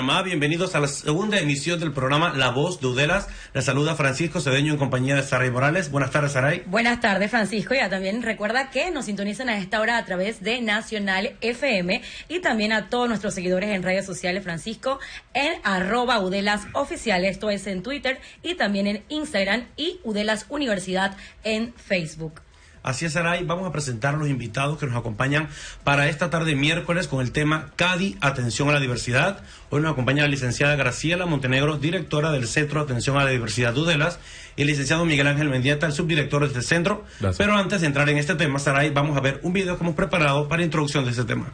Panamá, bienvenidos a la segunda emisión del programa La Voz de Udelas. Les saluda Francisco Cedeño en compañía de Saray Morales. Buenas tardes, Saray. Buenas tardes, Francisco. Ya también recuerda que nos sintonizan a esta hora a través de Nacional FM y también a todos nuestros seguidores en redes sociales, Francisco, en @UdelasOficial, esto es en Twitter y también en Instagram, y Udelas Universidad en Facebook. Así es, Saray, vamos a presentar a los invitados que nos acompañan para esta tarde miércoles con el tema CADI, Atención a la Diversidad. Hoy nos acompaña la licenciada Graciela Montenegro, directora del Centro de Atención a la Diversidad de Udelas, y el licenciado Miguel Ángel Mendieta, el subdirector de este centro. Gracias. Pero antes de entrar en este tema, Saray, vamos a ver un video que hemos preparado para introducción de este tema.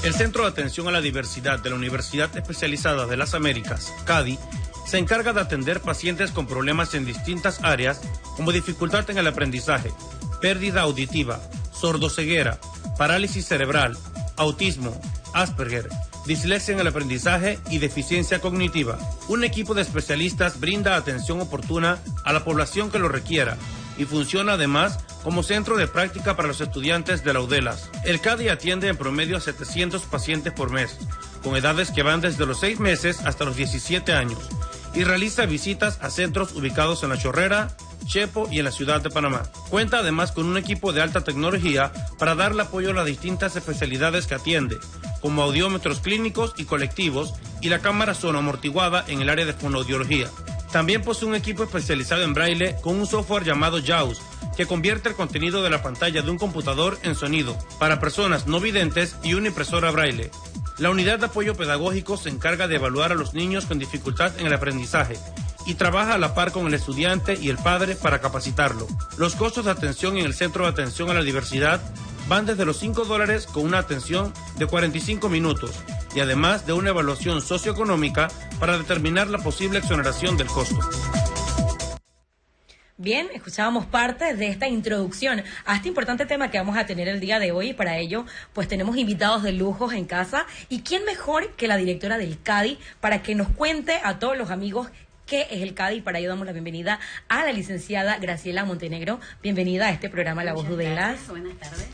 El Centro de Atención a la Diversidad de la Universidad Especializada de las Américas, CADI, se encarga de atender pacientes con problemas en distintas áreas, como dificultad en el aprendizaje, pérdida auditiva, sordoceguera, parálisis cerebral, autismo, Asperger, dislexia en el aprendizaje y deficiencia cognitiva. Un equipo de especialistas brinda atención oportuna a la población que lo requiera y funciona además como centro de práctica para los estudiantes de la Udelas. El CADI atiende en promedio a 700 pacientes por mes, con edades que van desde los 6 meses hasta los 17 años, y realiza visitas a centros ubicados en La Chorrera, Chepo y en la ciudad de Panamá. Cuenta además con un equipo de alta tecnología para darle apoyo a las distintas especialidades que atiende, como audiómetros clínicos y colectivos y la cámara sonoamortiguada en el área de fonoaudiología. También posee un equipo especializado en braille con un software llamado JAWS, que convierte el contenido de la pantalla de un computador en sonido para personas no videntes y una impresora braille. La unidad de apoyo pedagógico se encarga de evaluar a los niños con dificultad en el aprendizaje y trabaja a la par con el estudiante y el padre para capacitarlo. Los costos de atención en el Centro de Atención a la Diversidad van desde los $5 con una atención de 45 minutos y además de una evaluación socioeconómica para determinar la posible exoneración del costo. Bien, escuchábamos parte de esta introducción a este importante tema que vamos a tener el día de hoy, y para ello pues tenemos invitados de lujo en casa, y quién mejor que la directora del CADI para que nos cuente a todos los amigos qué es el CADI. Para ello damos la bienvenida a la licenciada Graciela Montenegro. Bienvenida a este programa La Voz de Udelas. Buenas tardes.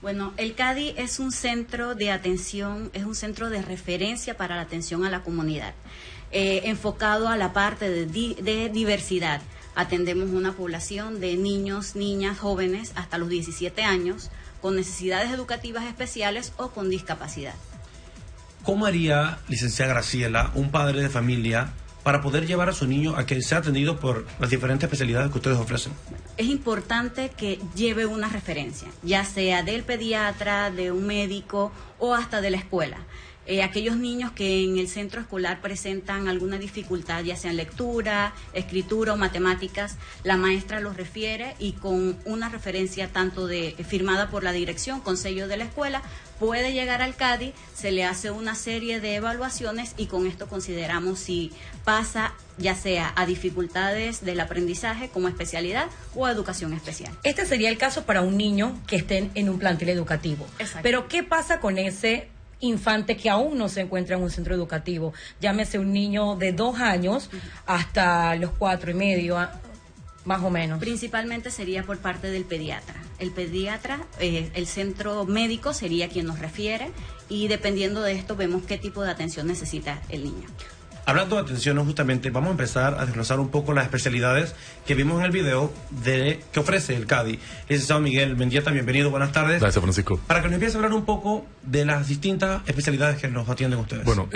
Bueno, el CADI es un centro de atención, es un centro de referencia para la atención a la comunidad, enfocado a la parte de diversidad. Atendemos una población de niños, niñas, jóvenes hasta los 17 años con necesidades educativas especiales o con discapacidad. ¿Cómo haría, licenciada Graciela, un padre de familia para poder llevar a su niño a que sea atendido por las diferentes especialidades que ustedes ofrecen? Es importante que lleve una referencia, ya sea del pediatra, de un médico o hasta de la escuela. Aquellos niños que en el centro escolar presentan alguna dificultad, ya sea en lectura, escritura o matemáticas, la maestra los refiere y con una referencia tanto firmada por la dirección con sello de la escuela, puede llegar al CADI, se le hace una serie de evaluaciones y con esto consideramos si pasa ya sea a dificultades del aprendizaje como especialidad o a educación especial. Este sería el caso para un niño que esté en un plantel educativo. Exacto. Pero ¿qué pasa con ese infante que aún no se encuentra en un centro educativo? Llámese un niño de 2 años hasta los 4 y medio, más o menos. Principalmente sería por parte del pediatra. El pediatra, el centro médico sería quien nos refiere y dependiendo de esto vemos qué tipo de atención necesita el niño. Hablando de atención, justamente vamos a empezar a desglosar un poco las especialidades que vimos en el video que ofrece el CADI. Licenciado Miguel Mendieta, bienvenido, buenas tardes. Gracias, Francisco. Para que nos empiece a hablar un poco de las distintas especialidades que nos atienden ustedes. Bueno,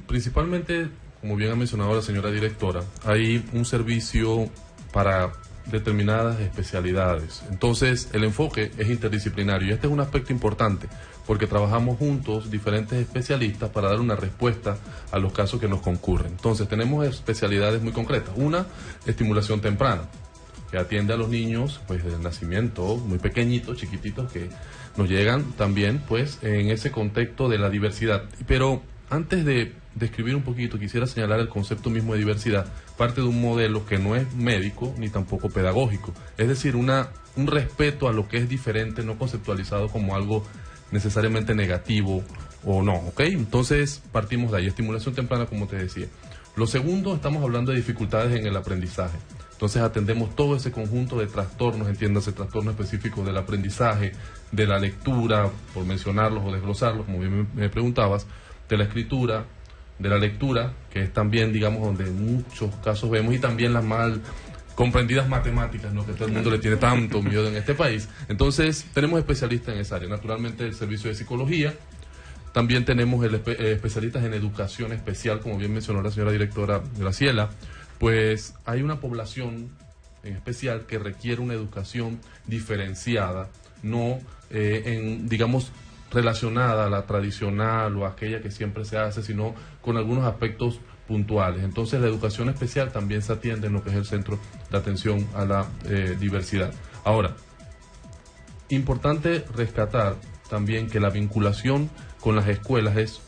principalmente, como bien ha mencionado la señora directora, hay un servicio para determinadas especialidades. Entonces, el enfoque es interdisciplinario y este es un aspecto importante porque trabajamos juntos diferentes especialistas para dar una respuesta a los casos que nos concurren. Entonces, tenemos especialidades muy concretas. Una, estimulación temprana, que atiende a los niños pues del nacimiento, muy pequeñitos, chiquititos, que nos llegan también pues en ese contexto de la diversidad. Pero antes de describir un poquito, quisiera señalar el concepto mismo de diversidad, parte de un modelo que no es médico ni tampoco pedagógico, es decir, un respeto a lo que es diferente, no conceptualizado como algo necesariamente negativo o no, ¿ok? Entonces partimos de ahí, estimulación temprana como te decía. Lo segundo, estamos hablando de dificultades en el aprendizaje. Entonces atendemos todo ese conjunto de trastornos, entiéndase, trastornos específicos del aprendizaje, de la lectura, por mencionarlos o desglosarlos, como bien me preguntabas, de la escritura, de la lectura, que es también, digamos, donde en muchos casos vemos, y también las mal comprendidas matemáticas, ¿no?, que todo el mundo le tiene tanto miedo en este país. Entonces, tenemos especialistas en esa área. Naturalmente, el servicio de psicología. También tenemos especialistas en educación especial, como bien mencionó la señora directora Graciela. Pues hay una población en especial que requiere una educación diferenciada, no, digamos, relacionada a la tradicional o aquella que siempre se hace, sino con algunos aspectos puntuales. Entonces la educación especial también se atiende en lo que es el Centro de Atención a la Diversidad. Ahora, importante rescatar también que la vinculación con las escuelas es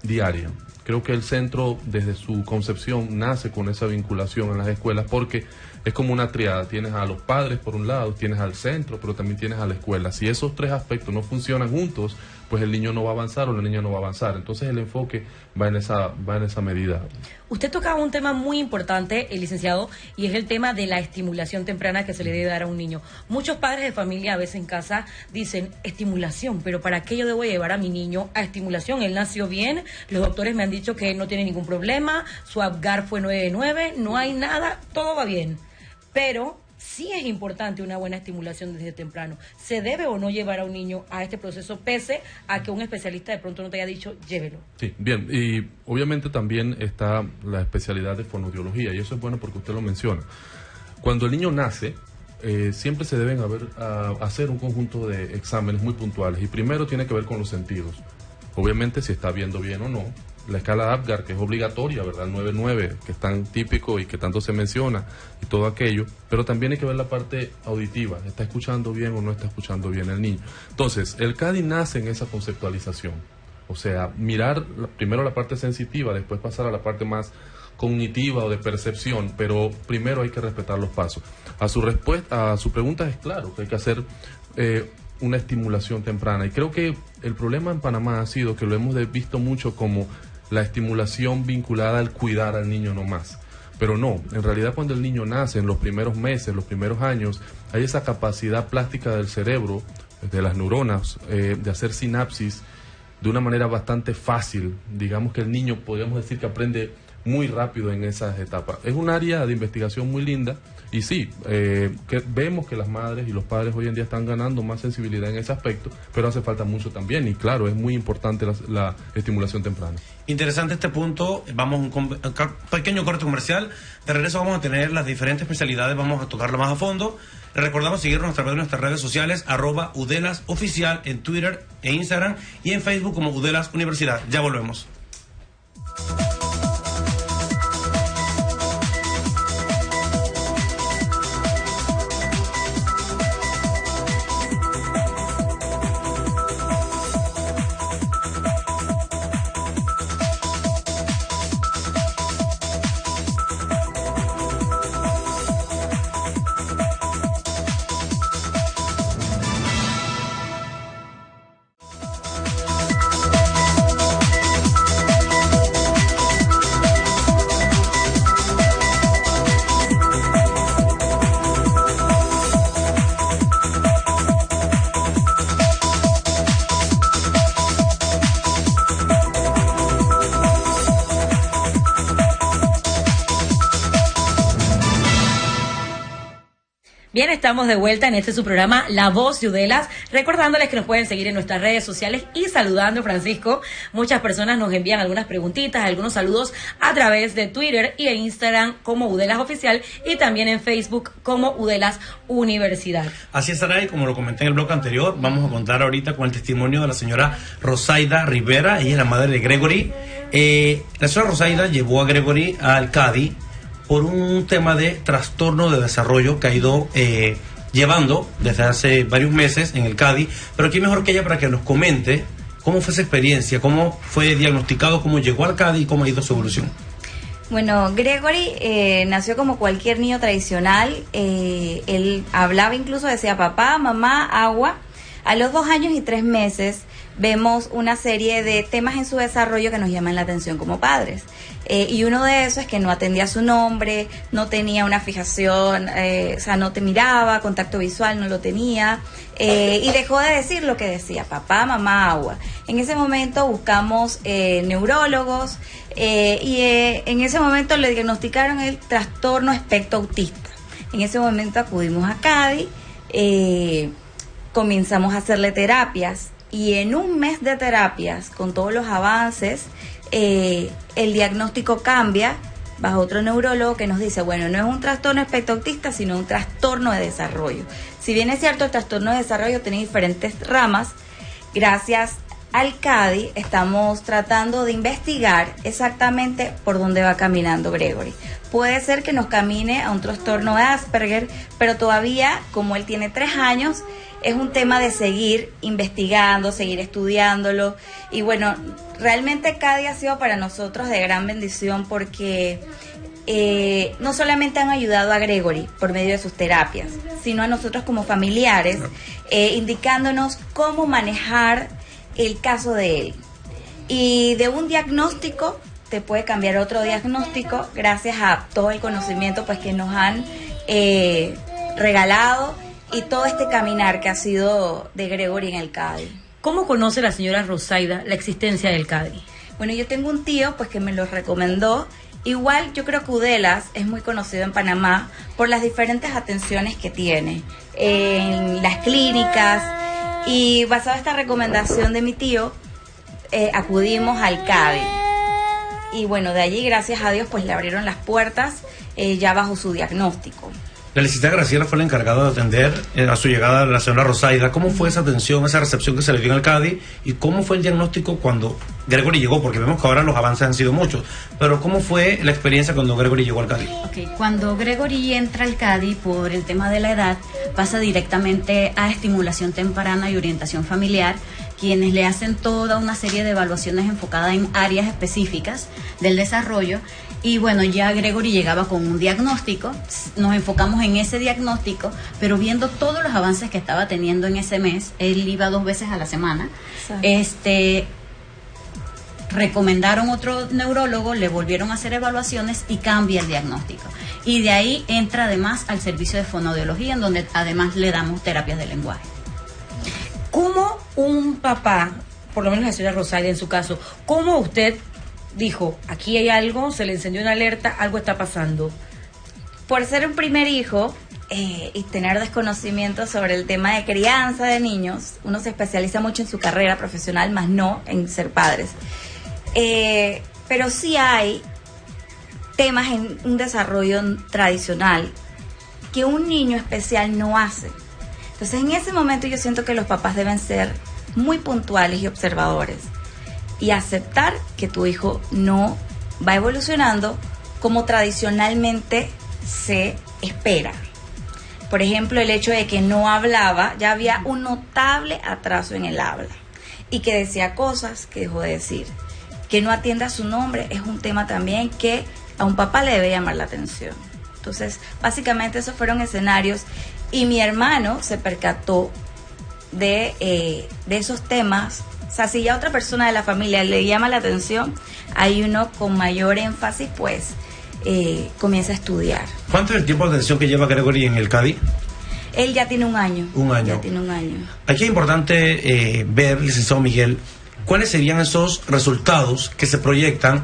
diaria. Creo que el centro, desde su concepción, nace con esa vinculación en las escuelas, porque es como una triada. Tienes a los padres por un lado, tienes al centro, pero también tienes a la escuela. Si esos tres aspectos no funcionan juntos, pues el niño no va a avanzar o la niña no va a avanzar. Entonces el enfoque va en esa medida. Usted tocaba un tema muy importante, el licenciado, y es el tema de la estimulación temprana que se le debe dar a un niño. Muchos padres de familia a veces en casa dicen, estimulación, pero ¿para qué yo debo llevar a mi niño a estimulación? Él nació bien, los doctores me han dicho que no tiene ningún problema, su Apgar fue 9 de 9, no hay nada, todo va bien. Pero sí es importante una buena estimulación desde temprano. ¿Se debe o no llevar a un niño a este proceso, pese a que un especialista de pronto no te haya dicho, llévelo? Sí, bien, y obviamente también está la especialidad de fonoaudiología, y eso es bueno porque usted lo menciona. Cuando el niño nace, siempre se deben hacer un conjunto de exámenes muy puntuales, y primero tiene que ver con los sentidos. Obviamente si está viendo bien o no. La escala Apgar, que es obligatoria, ¿verdad? El 9-9, que es tan típico y que tanto se menciona, y todo aquello, pero también hay que ver la parte auditiva, ¿está escuchando bien o no está escuchando bien el niño? Entonces, el CADI nace en esa conceptualización, o sea, mirar primero la parte sensitiva, después pasar a la parte más cognitiva o de percepción, pero primero hay que respetar los pasos. A su pregunta es claro que hay que hacer una estimulación temprana, y creo que el problema en Panamá ha sido que lo hemos visto mucho como la estimulación vinculada al cuidar al niño nomás, pero no, en realidad cuando el niño nace, en los primeros meses, los primeros años, hay esa capacidad plástica del cerebro, de las neuronas, de hacer sinapsis de una manera bastante fácil. Digamos que el niño, podríamos decir que aprende muy rápido en esas etapas. Es un área de investigación muy linda, y sí, que vemos que las madres y los padres hoy en día están ganando más sensibilidad en ese aspecto, pero hace falta mucho también, y claro, es muy importante la estimulación temprana. Interesante este punto. Vamos a un pequeño corte comercial. De regreso vamos a tener las diferentes especialidades, vamos a tocarlo más a fondo. Les recordamos seguirnos a través de nuestras redes sociales, @UDELAS-oficial en Twitter e Instagram, y en Facebook como UDELAS Universidad. Ya volvemos. Bien, estamos de vuelta en su programa La Voz de UDELAS, recordándoles que nos pueden seguir en nuestras redes sociales y saludando, Francisco. Muchas personas nos envían algunas preguntitas, algunos saludos a través de Twitter y en Instagram como UDELAS Oficial, y también en Facebook como UDELAS Universidad. Así es, Saray, como lo comenté en el bloque anterior, vamos a contar ahorita con el testimonio de la señora Rosaida Rivera. Ella es la madre de Gregory. La señora Rosaida llevó a Gregory al CADI por un tema de trastorno de desarrollo que ha ido llevando desde hace varios meses en el CADI, pero quién mejor que ella para que nos comente cómo fue esa experiencia, cómo fue diagnosticado, cómo llegó al CADI y cómo ha ido su evolución. Bueno, Gregory nació como cualquier niño tradicional. Él hablaba, incluso decía papá, mamá, agua. A los 2 años y 3 meses vemos una serie de temas en su desarrollo que nos llaman la atención como padres. Y uno de esos es que no atendía su nombre, no tenía una fijación, o sea, no te miraba, contacto visual no lo tenía, y dejó de decir lo que decía, papá, mamá, agua. En ese momento buscamos neurólogos, y en ese momento le diagnosticaron el trastorno espectro autista. En ese momento acudimos a CADI, comenzamos a hacerle terapias, y en un mes de terapias, con todos los avances, el diagnóstico cambia bajo otro neurólogo que nos dice, bueno, no es un trastorno espectro autista, sino un trastorno de desarrollo. Si bien es cierto, el trastorno de desarrollo tiene diferentes ramas, gracias al CADI estamos tratando de investigar exactamente por dónde va caminando Gregory. Puede ser que nos camine a un trastorno de Asperger, pero todavía, como él tiene 3 años, es un tema de seguir investigando, seguir estudiándolo. Y bueno, realmente CADI ha sido para nosotros de gran bendición porque no solamente han ayudado a Gregory por medio de sus terapias, sino a nosotros como familiares, indicándonos cómo manejar el caso de él. Y de un diagnóstico te puede cambiar otro diagnóstico gracias a todo el conocimiento pues que nos han regalado y todo este caminar que ha sido de Gregory en el CADI. ¿Cómo conoce la señora Rosaida la existencia del CADI? Bueno, yo tengo un tío pues que me lo recomendó. Igual yo creo que Udelas es muy conocido en Panamá por las diferentes atenciones que tiene en las clínicas, y basado en esta recomendación de mi tío acudimos al CADI. Y bueno, de allí, gracias a Dios, pues le abrieron las puertas ya bajo su diagnóstico. La licenciada Graciela fue la encargada de atender a su llegada la señora Rosaida. ¿Cómo fue esa atención, esa recepción que se le dio en el CADI? ¿Y cómo fue el diagnóstico cuando Gregory llegó? Porque vemos que ahora los avances han sido muchos. Pero ¿cómo fue la experiencia cuando Gregory llegó al CADI? Okay. Cuando Gregory entra al CADI por el tema de la edad, pasa directamente a estimulación temprana y orientación familiar, quienes le hacen toda una serie de evaluaciones enfocadas en áreas específicas del desarrollo. Y bueno, ya Gregory llegaba con un diagnóstico, nos enfocamos en ese diagnóstico, pero viendo todos los avances que estaba teniendo en ese mes, él iba 2 veces a la semana, recomendaron otro neurólogo, le volvieron a hacer evaluaciones y cambia el diagnóstico. Y de ahí entra además al servicio de fonoaudiología, en donde además le damos terapias de lenguaje. ¿Cómo un papá, por lo menos la señora Rosaida en su caso, cómo usted dijo, aquí hay algo, se le encendió una alerta, algo está pasando? Por ser un primer hijo y tener desconocimiento sobre el tema de crianza de niños, uno se especializa mucho en su carrera profesional, más no en ser padres. Pero sí hay temas en un desarrollo tradicional que un niño especial no hace. Entonces, en ese momento yo siento que los papás deben ser muy puntuales y observadores y aceptar que tu hijo no va evolucionando como tradicionalmente se espera. Por ejemplo, el hecho de que no hablaba, ya había un notable atraso en el habla, y que decía cosas que dejó de decir. Que no atienda su nombre es un tema también que a un papá le debe llamar la atención. Entonces, básicamente esos fueron escenarios, y mi hermano se percató de esos temas. O sea, si ya a otra persona de la familia le llama la atención, hay uno con mayor énfasis, pues comienza a estudiar. ¿Cuánto es el tiempo de atención que lleva Gregory en el CADI? Él ya tiene 1 año. 1 año. Ya tiene 1 año. Aquí es importante ver, licenciado Miguel, cuáles serían esos resultados que se proyectan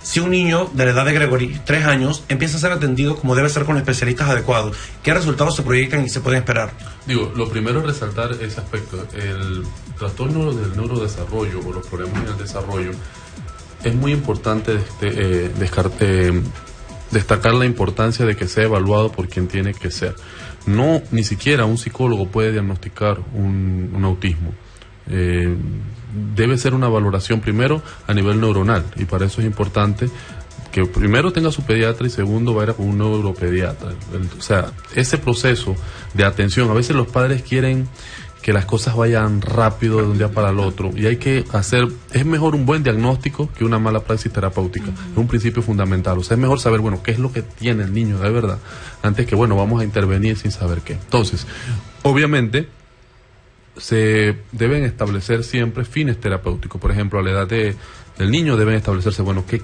si un niño de la edad de Gregory, 3 años, empieza a ser atendido como debe ser con especialistas adecuados. ¿Qué resultados se proyectan y se pueden esperar? Lo primero es resaltar ese aspecto. El trastorno del neurodesarrollo o los problemas en el desarrollo, es muy importante destacar la importancia de que sea evaluado por quien tiene que ser. No, ni siquiera un psicólogo puede diagnosticar un autismo. Debe ser una valoración primero a nivel neuronal, y para eso es importante que primero tenga su pediatra y segundo vaya con un neuropediatra. O sea, ese proceso de atención, a veces los padres quieren que las cosas vayan rápido de un día para el otro, y hay que hacer, es mejor un buen diagnóstico que una mala praxis terapéutica. Es un principio fundamental. O sea, es mejor saber, bueno, qué es lo que tiene el niño de verdad, antes que, bueno, vamos a intervenir sin saber qué. Entonces, obviamente, se deben establecer siempre fines terapéuticos. Por ejemplo, a la edad del niño deben establecerse, bueno, ¿qué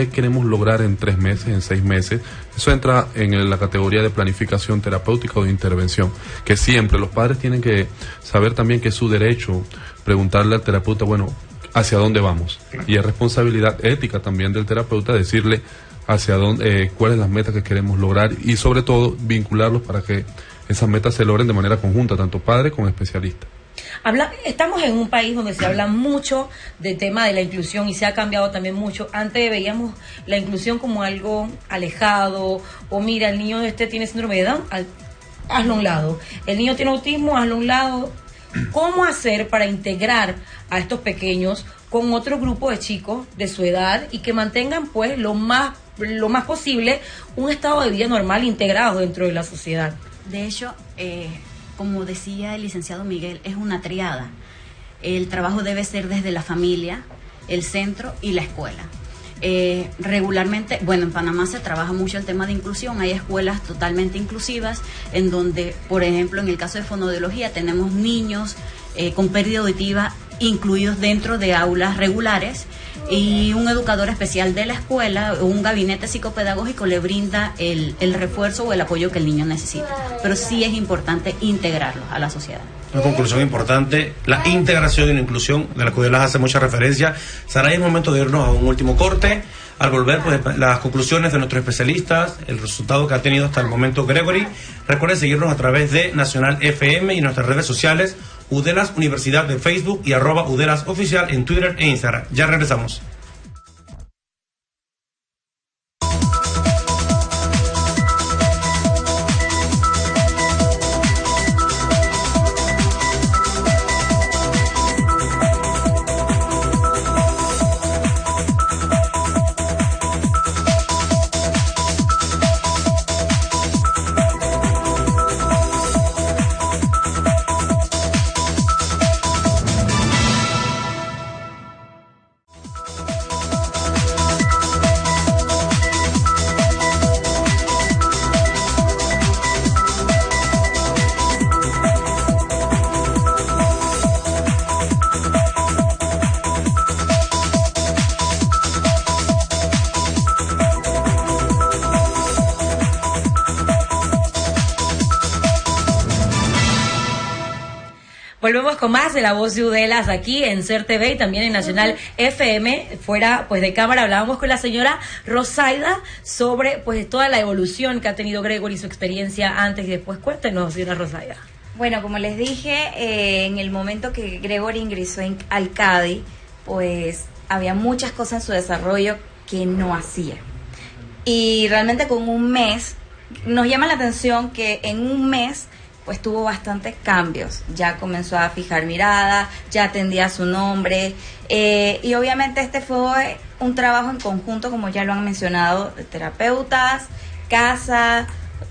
queremos lograr en 3 meses, en 6 meses? Eso entra en la categoría de planificación terapéutica o de intervención, que siempre los padres tienen que saber también que es su derecho preguntarle al terapeuta, bueno, ¿hacia dónde vamos? Y es responsabilidad ética también del terapeuta decirle hacia dónde, cuáles las metas que queremos lograr y sobre todo vincularlos para que esas metas se logren de manera conjunta, tanto padre como especialista. Estamos en un país donde se habla mucho del tema de la inclusión y se ha cambiado también mucho. Antes veíamos la inclusión como algo alejado, o mira, el niño tiene síndrome de Down, hazlo a un lado. El niño tiene autismo, hazlo a un lado. ¿Cómo hacer para integrar a estos pequeños con otro grupo de chicos de su edad y que mantengan pues lo más posible un estado de vida normal integrado dentro de la sociedad? De hecho, como decía el licenciado Miguel, es una triada. El trabajo debe ser desde la familia, el centro y la escuela. Regularmente, bueno, en Panamá se trabaja mucho el tema de inclusión. Hay escuelas totalmente inclusivas en donde, por ejemplo, en el caso de fonoaudiología tenemos niños con pérdida auditiva incluidos dentro de aulas regulares, y un educador especial de la escuela o un gabinete psicopedagógico le brinda el refuerzo o el apoyo que el niño necesita. Pero sí es importante integrarlo a la sociedad. Una conclusión importante, la integración y la inclusión, de la que Udelas hace mucha referencia. Será el momento de irnos a un último corte. Al volver, pues, las conclusiones de nuestros especialistas, el resultado que ha tenido hasta el momento Gregory. Recuerden seguirnos a través de Nacional FM y nuestras redes sociales, Udelas Universidad de Facebook y @Udelas Oficial en Twitter e Instagram. Ya regresamos. Volvemos con más de La Voz de Udelas aquí en SER TV y también en Nacional FM. Fuera pues de cámara hablábamos con la señora Rosaida sobre pues toda la evolución que ha tenido Gregory, su experiencia antes y después. Cuéntenos, señora Rosaida. Bueno, como les dije, en el momento que Gregory ingresó al CADI, pues había muchas cosas en su desarrollo que no hacía. Y realmente con un mes, nos llama la atención que en un mes pues tuvo bastantes cambios. Ya comenzó a fijar mirada, ya atendía su nombre, y obviamente este fue un trabajo en conjunto, como ya lo han mencionado, de terapeutas, casa,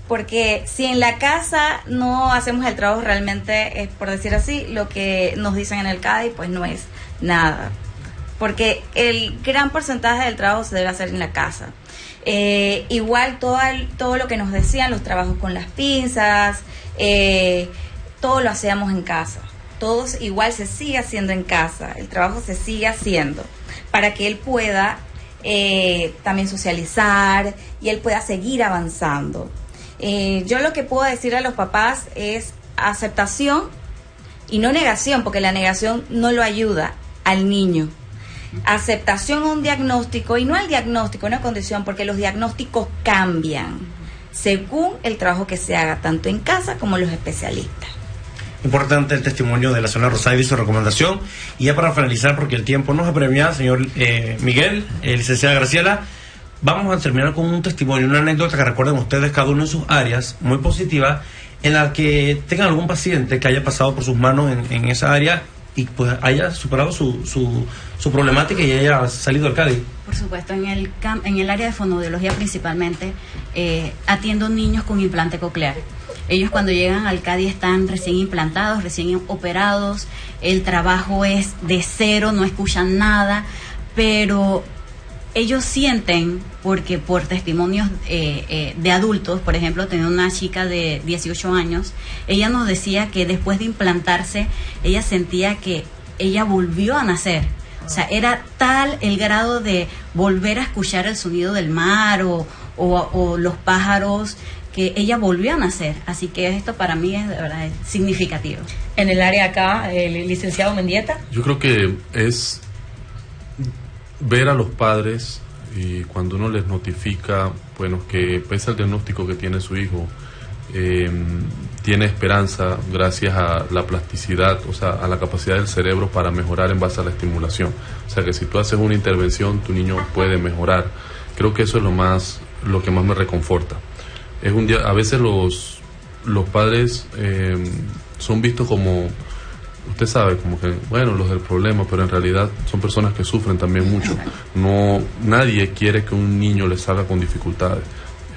porque si en la casa no hacemos el trabajo realmente, por decir así, lo que nos dicen en el CADI, pues no es nada, porque el gran porcentaje del trabajo se debe hacer en la casa. Igual todo lo que nos decían, los trabajos con las pinzas, todo lo hacíamos en casa, todos igual se sigue haciendo en casa, el trabajo se sigue haciendo para que él pueda también socializar y él pueda seguir avanzando. Yo lo que puedo decir a los papás es aceptación y no negación, porque la negación no lo ayuda al niño. Aceptación a un diagnóstico y no al diagnóstico, una condición, porque los diagnósticos cambian según el trabajo que se haga, tanto en casa como los especialistas. Importante el testimonio de la señora Rosaida y su recomendación. Y ya para finalizar, porque el tiempo nos apremia, señor Miguel, licenciada Graciela, vamos a terminar con un testimonio, una anécdota que recuerden ustedes cada uno en sus áreas, muy positiva, en la que tengan algún paciente que haya pasado por sus manos en esa área y pues haya superado su problemática y haya salido del CADI. Por supuesto, en el área de fonoaudiología principalmente, atiendo niños con implante coclear. Ellos cuando llegan al CADI están recién implantados, recién operados, el trabajo es de cero, no escuchan nada, pero ellos sienten, porque por testimonios de adultos, por ejemplo, tenía una chica de 18 años, ella nos decía que después de implantarse, ella sentía que ella volvió a nacer. O sea, era tal el grado de volver a escuchar el sonido del mar o los pájaros, que ella volvió a nacer. Así que esto para mí es de verdad significativo. En el área acá, el licenciado Mendieta. Yo creo que es ver a los padres y cuando uno les notifica, bueno, que pese al diagnóstico que tiene su hijo, tiene esperanza gracias a la plasticidad, o sea, a la capacidad del cerebro para mejorar en base a la estimulación. O sea, que si tú haces una intervención, tu niño puede mejorar. Creo que eso es lo que más me reconforta. Es un día, a veces los padres son vistos como, usted sabe, como que, bueno, los del problema, pero en realidad son personas que sufren también mucho. Nadie quiere que un niño le salga con dificultades.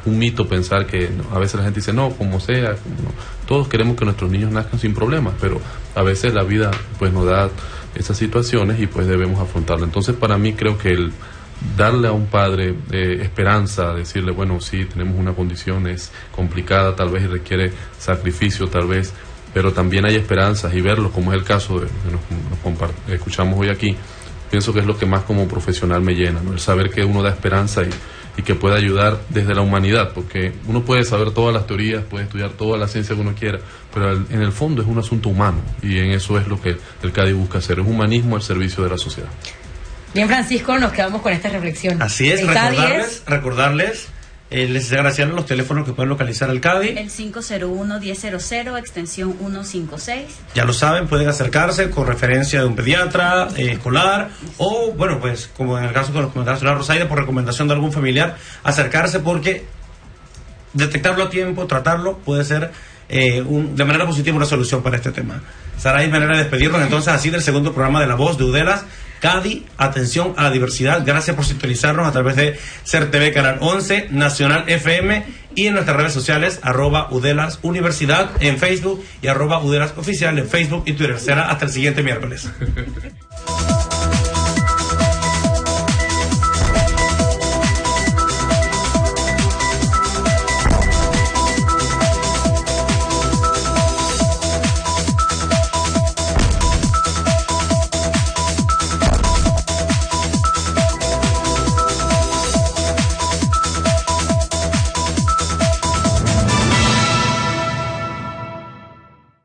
Es un mito pensar que, a veces la gente dice, no, como sea, no. Todos queremos que nuestros niños nazcan sin problemas, pero a veces la vida pues nos da esas situaciones y pues debemos afrontarla. Entonces, para mí, creo que el darle a un padre esperanza, decirle, bueno, sí, tenemos una condición, es complicada tal vez y requiere sacrificio tal vez, pero también hay esperanzas, y verlo como es el caso que escuchamos hoy aquí, pienso que es lo que más como profesional me llena, ¿no? El saber que uno da esperanza y que puede ayudar desde la humanidad, porque uno puede saber todas las teorías, puede estudiar toda la ciencia que uno quiera, pero en el fondo es un asunto humano, y en eso es lo que el CADI busca hacer, es humanismo al servicio de la sociedad. Bien, Francisco, nos quedamos con esta reflexión. Así es, recordarles les Graciela, los teléfonos que pueden localizar al CADI. El 501-1000, extensión 156. Ya lo saben, pueden acercarse con referencia de un pediatra escolar, o bueno, pues como en el caso que nos comentaba la señora Rosaida, por recomendación de algún familiar, acercarse, porque detectarlo a tiempo, tratarlo, puede ser de manera positiva una solución para este tema. Saray, manera de despedirnos entonces así del segundo programa de La Voz de Udelas. CADI, atención a la diversidad. Gracias por sintonizarnos a través de CER TV Canal 11, Nacional FM, y en nuestras redes sociales, @Udelas Universidad en Facebook y @Udelas Oficial en Facebook y Twitter. Será hasta el siguiente miércoles.